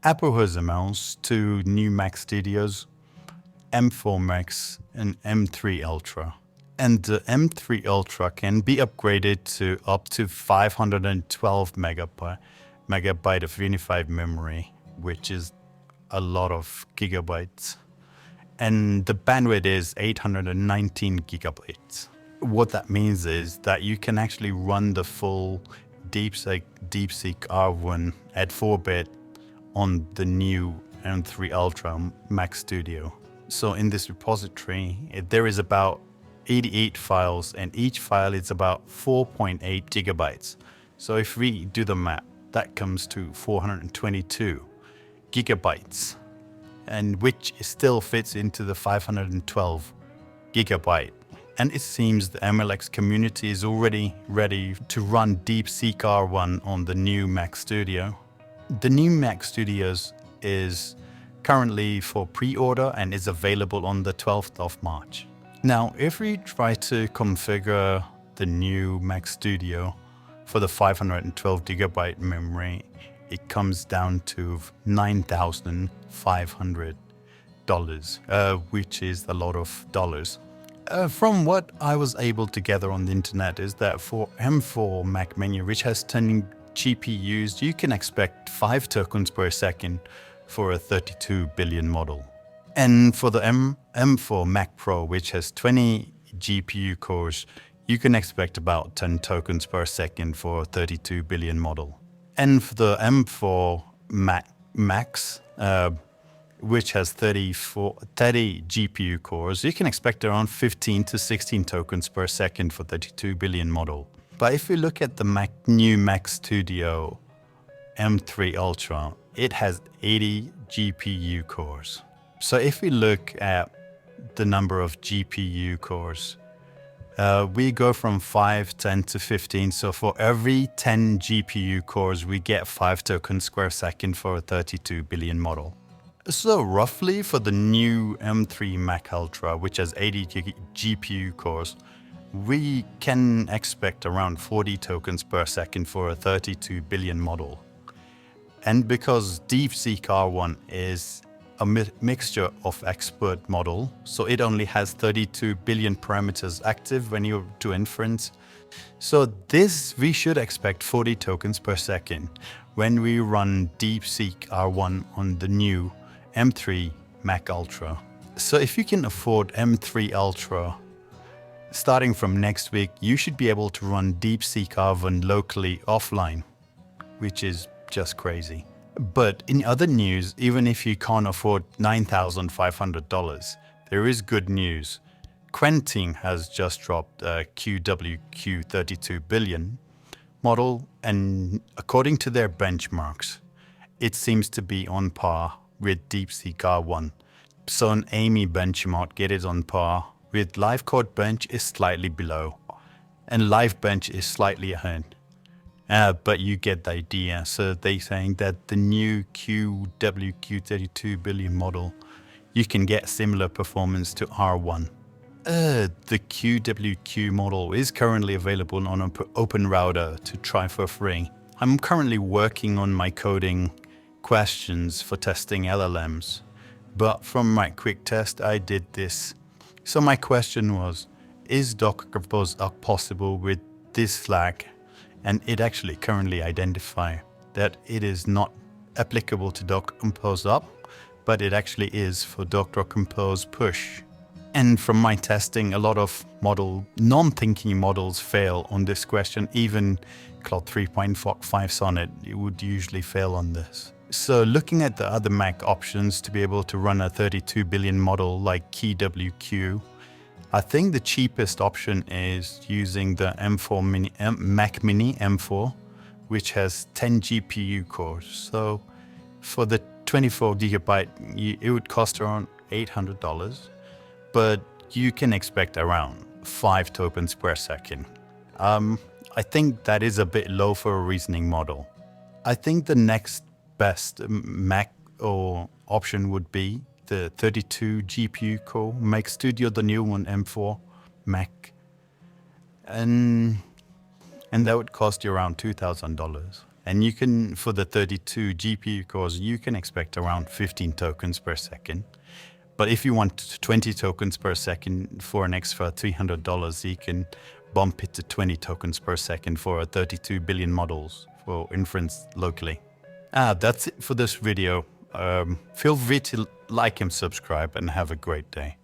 Apple has announced two new Mac Studios, M4 Max and M3 Ultra. And the M3 Ultra can be upgraded to up to 512 megabyte of unified memory, which is a lot of gigabytes. And the bandwidth is 819 gigabytes. What that means is that you can actually run the full DeepSeek R1 at 4-bit on the new M3 Ultra Mac Studio. So in this repository, there is about 88 files, and each file is about 4.8 gigabytes. So if we do the math, that comes to 422 gigabytes, and which still fits into the 512 gigabyte. And it seems the MLX community is already ready to run DeepSeek R1 on the new Mac Studio. The new Mac Studios is currently for pre-order and is available on the 12th of March. Now, if we try to configure the new Mac Studio for the 512 gigabyte memory, it comes down to $9,500, which is a lot of dollars. From what I was able to gather on the internet is that for M4 Mac Mini, which has 10 GPUs, you can expect 5 tokens per second for a 32 billion model. And for the M4 Mac Pro, which has 20 GPU cores, you can expect about 10 tokens per second for a 32 billion model. And for the M4 Max, which has 30 GPU cores, you can expect around 15 to 16 tokens per second for 32 billion model. But if you look at the new Mac Studio M3 Ultra, it has 80 GPU cores. So if we look at the number of GPU cores, we go from 5, 10 to 15. So for every 10 GPU cores, we get 5 tokens per second for a 32 billion model. So roughly for the new M3 Mac Ultra, which has 80 GPU cores, we can expect around 40 tokens per second for a 32 billion model. And because DeepSeek R1 is a mixture of expert model, so it only has 32 billion parameters active when you do inference. So this, we should expect 40 tokens per second when we run DeepSeek R1 on the new M3 Mac Ultra. So if you can afford M3 Ultra, starting from next week, you should be able to run DeepSeek R1 locally offline, which is just crazy. But in other news, even if you can't afford $9,500, there is good news. Quentin has just dropped a QWQ32 billion model, and according to their benchmarks, it seems to be on par with DeepSeek R1. So an AMI benchmark, it is on par with LiveCode Bench is slightly below, and LiveBench is slightly ahead. But you get the idea. So they're saying that the new QWQ32 billion model, you can get similar performance to R1. The QWQ model is currently available on an open router to try for free. I'm currently working on my coding questions for testing LLMs, but from my quick test, I did this. So my question was, is Docker Compose possible with this flag? And it actually currently identifies that it is not applicable to Docker Compose up, but it actually is for Docker Compose push. And from my testing, a lot of non-thinking models fail on this question. Even Claude 3.5 Sonnet, it would usually fail on this. So looking at the other Mac options to be able to run a 32 billion model like KeyWQ, I think the cheapest option is using the Mac Mini M4, which has 10 GPU cores. So for the 24 gigabyte, it would cost around $800, but you can expect around 5 tokens per second. I think that is a bit low for a reasoning model. I think the next best Mac or option would be the 32 GPU core Mac Studio, the new one, M4 Mac, and that would cost you around $2,000. And you can, for the 32 GPU cores, you can expect around 15 tokens per second. But if you want 20 tokens per second for an extra $300, you can bump it to 20 tokens per second for 32 billion models for inference locally. That's it for this video. Feel free to like and subscribe and have a great day.